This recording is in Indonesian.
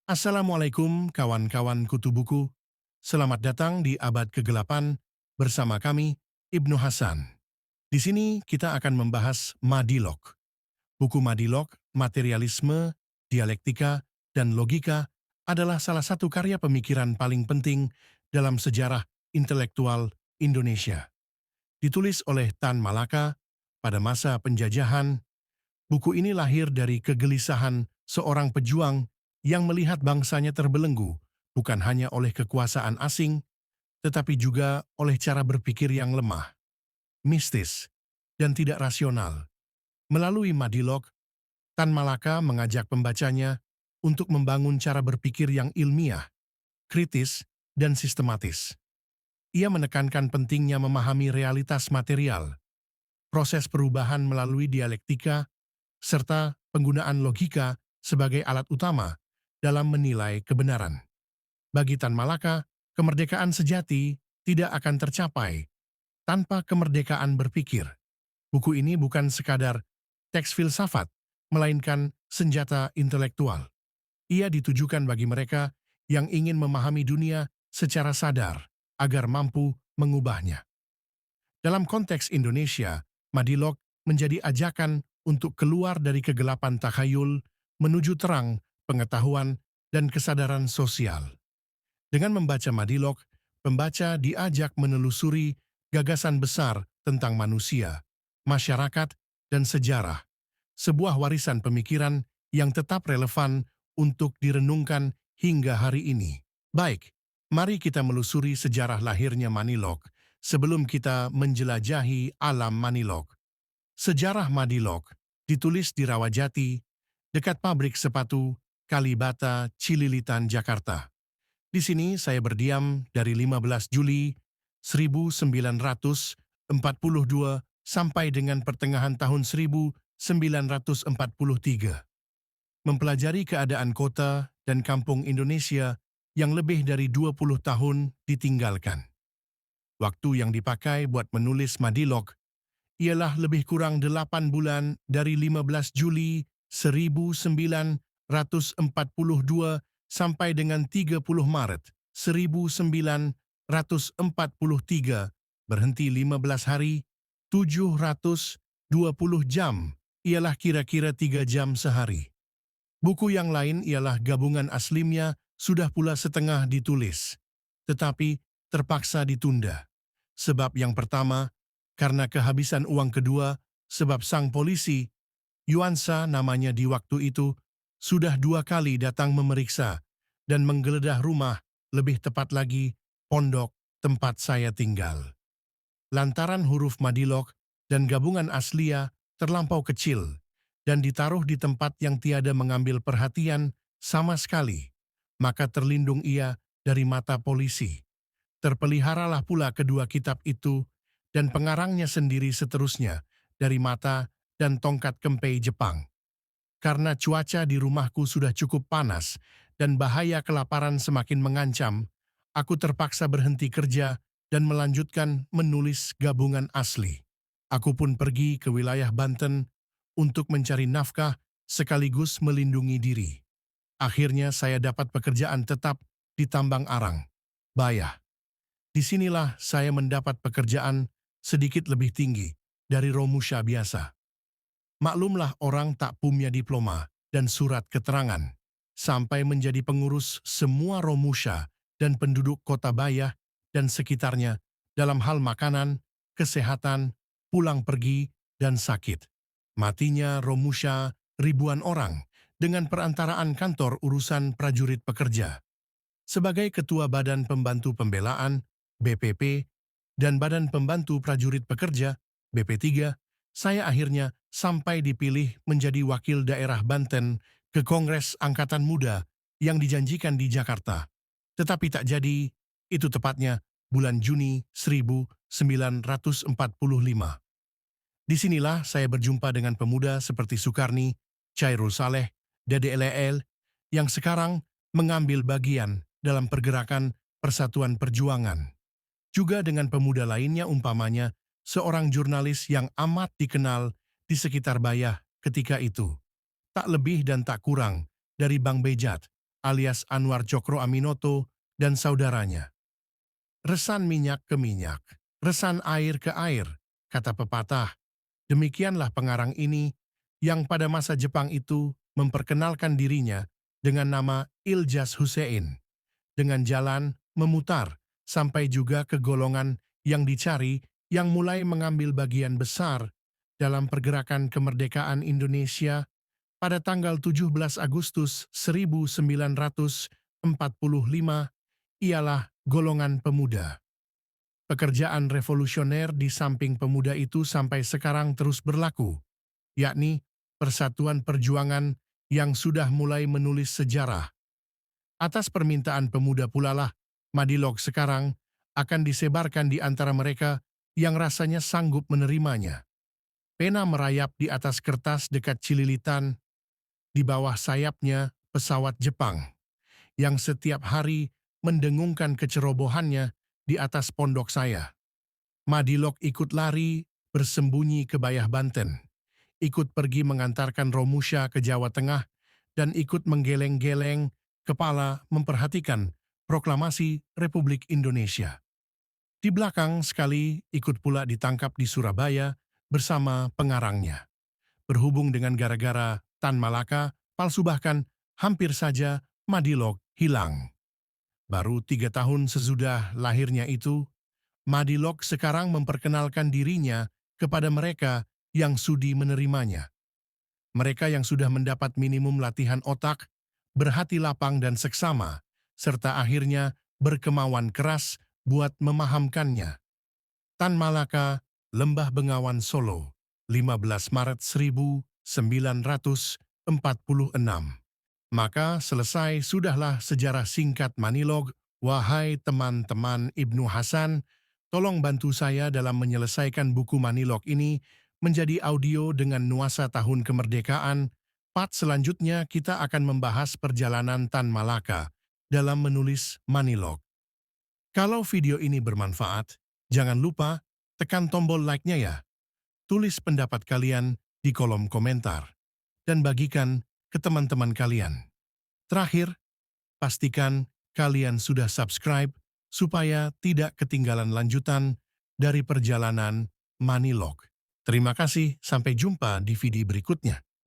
Assalamualaikum kawan-kawan kutu buku. Selamat datang di Abad Kegelapan bersama kami, Ibnu Hasan. Di sini kita akan membahas Madilog. Buku Madilog, Materialisme, Dialektika, dan Logika adalah salah satu karya pemikiran paling penting dalam sejarah intelektual Indonesia. Ditulis oleh Tan Malaka pada masa penjajahan. Buku ini lahir dari kegelisahan seorang pejuang yang melihat bangsanya terbelenggu, bukan hanya oleh kekuasaan asing, tetapi juga oleh cara berpikir yang lemah, mistis, dan tidak rasional. Melalui Madilog, Tan Malaka mengajak pembacanya untuk membangun cara berpikir yang ilmiah, kritis, dan sistematis. Ia menekankan pentingnya memahami realitas material, proses perubahan melalui dialektika, serta penggunaan logika sebagai alat utama dalam menilai kebenaran. Bagi Tan Malaka, kemerdekaan sejati tidak akan tercapai tanpa kemerdekaan berpikir. Buku ini bukan sekadar teks filsafat, melainkan senjata intelektual. Ia ditujukan bagi mereka yang ingin memahami dunia secara sadar agar mampu mengubahnya. Dalam konteks Indonesia, Madilog menjadi ajakan untuk keluar dari kegelapan takhayul menuju terang, pengetahuan, dan kesadaran sosial. Dengan membaca Madilog, pembaca diajak menelusuri gagasan besar tentang manusia, masyarakat, dan sejarah, sebuah warisan pemikiran yang tetap relevan untuk direnungkan hingga hari ini. Baik, mari kita melusuri sejarah lahirnya Madilog sebelum kita menjelajahi alam Madilog. Sejarah Madilog ditulis di Rawajati, dekat pabrik sepatu Kalibata, Cililitan, Jakarta. Di sini saya berdiam dari 15 Juli 1942 sampai dengan pertengahan tahun 1943. Mempelajari keadaan kota dan kampung Indonesia yang lebih dari 20 tahun ditinggalkan. Waktu yang dipakai buat menulis Madilog ialah lebih kurang 8 bulan dari 15 Juli 1942 sampai dengan 30 Maret 1943, berhenti 15 hari, 720 jam, ialah kira-kira 3 jam sehari. Buku yang lain ialah gabungan aslimnya sudah pula setengah ditulis, tetapi terpaksa ditunda. Sebab yang pertama, karena kehabisan uang, kedua, sebab sang polisi, Yuansa namanya di waktu itu, sudah 2 kali datang memeriksa dan menggeledah rumah, lebih tepat lagi, pondok tempat saya tinggal. Lantaran huruf Madilog dan gabungan aslia terlampau kecil dan ditaruh di tempat yang tiada mengambil perhatian sama sekali, maka terlindung ia dari mata polisi. Terpeliharalah pula kedua kitab itu dan pengarangnya sendiri seterusnya dari mata dan tongkat kempei Jepang. Karena cuaca di rumahku sudah cukup panas dan bahaya kelaparan semakin mengancam, aku terpaksa berhenti kerja dan melanjutkan menulis gabungan asli. Aku pun pergi ke wilayah Banten untuk mencari nafkah sekaligus melindungi diri. Akhirnya saya dapat pekerjaan tetap di tambang arang, Bayah. Disinilah saya mendapat pekerjaan sedikit lebih tinggi dari romusha biasa. Maklumlah orang tak punya diploma dan surat keterangan, sampai menjadi pengurus semua romusha dan penduduk kota Bayah dan sekitarnya dalam hal makanan, kesehatan, pulang pergi, dan sakit. Matinya romusha ribuan orang dengan perantaraan kantor urusan prajurit pekerja. Sebagai Ketua Badan Pembantu Pembelaan, BPP, dan Badan Pembantu Prajurit Pekerja, BP3, saya akhirnya sampai dipilih menjadi wakil daerah Banten ke Kongres Angkatan Muda yang dijanjikan di Jakarta. Tetapi tak jadi, itu tepatnya bulan Juni 1945. Disinilah saya berjumpa dengan pemuda seperti Sukarni, Chairul Saleh, Dede Eleel, yang sekarang mengambil bagian dalam pergerakan Persatuan Perjuangan. Juga dengan pemuda lainnya, umpamanya seorang jurnalis yang amat dikenal di sekitar Bayah ketika itu. Tak lebih dan tak kurang dari Bang Bejat, alias Anwar Cokro Aminoto dan saudaranya. Resan minyak ke minyak, resan air ke air, kata pepatah. Demikianlah pengarang ini yang pada masa Jepang itu memperkenalkan dirinya dengan nama Ilyas Hussein, dengan jalan memutar sampai juga ke golongan yang dicari yang mulai mengambil bagian besar dalam pergerakan kemerdekaan Indonesia pada tanggal 17 Agustus 1945 ialah golongan pemuda. Pekerjaan revolusioner di samping pemuda itu sampai sekarang terus berlaku, yakni Persatuan Perjuangan yang sudah mulai menulis sejarah. Atas permintaan pemuda pula lah, Madilog sekarang akan disebarkan di antara mereka yang rasanya sanggup menerimanya. Pena merayap di atas kertas dekat Cililitan, di bawah sayapnya pesawat Jepang, yang setiap hari mendengungkan kecerobohannya di atas pondok saya. Madilog ikut lari bersembunyi ke Bayah Banten, ikut pergi mengantarkan Romusha ke Jawa Tengah, dan ikut menggeleng-geleng kepala memperhatikan proklamasi Republik Indonesia. Di belakang sekali ikut pula ditangkap di Surabaya bersama pengarangnya. Berhubung dengan gara-gara Tan Malaka, palsu bahkan hampir saja Madilog hilang. Baru 3 tahun sesudah lahirnya itu, Madilog sekarang memperkenalkan dirinya kepada mereka yang sudi menerimanya. Mereka yang sudah mendapat minimum latihan otak, berhati lapang dan seksama, serta akhirnya berkemauan keras buat memahamkannya. Tan Malaka, Lembah Bengawan Solo, 15 Maret 1946. Maka selesai sudahlah sejarah singkat Manilog. Wahai teman-teman Ibnu Hasan, tolong bantu saya dalam menyelesaikan buku Manilog ini menjadi audio dengan nuansa tahun kemerdekaan. Part selanjutnya kita akan membahas perjalanan Tan Malaka dalam menulis Manilog. Kalau video ini bermanfaat, jangan lupa tekan tombol like-nya ya. Tulis pendapat kalian di kolom komentar dan bagikan ke teman-teman kalian. Terakhir, pastikan kalian sudah subscribe supaya tidak ketinggalan lanjutan dari perjalanan Manilog. Terima kasih, sampai jumpa di video berikutnya.